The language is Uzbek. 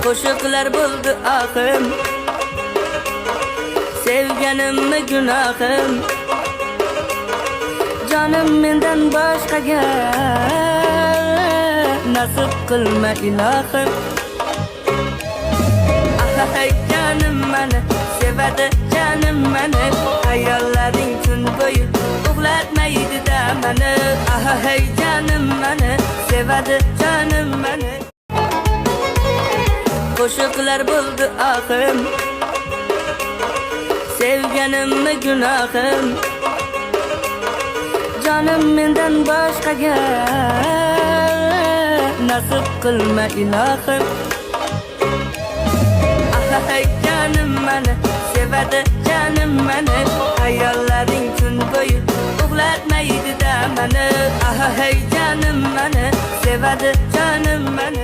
Qo'shiqlar bo'ldi oxim, sevganimni gunohim. Jonim mendan boshqaga nasib qilma ilohim. Ay canım meni sevadi, canım meni. Hayollaring tun bo'yi uxlatmaydi da meni. Ay canım meni sevadi, canım meni. Qo'shiqlar bo'ldi oxim, sevganimni gunohim. Jonim mendan boshqaga nasib qilma ilohim. Ay canım meni sevadi, canım meni. Hayollaring tun bo'yi uxlatmaydi da meni. Ay canım meni sevadi, canım meni.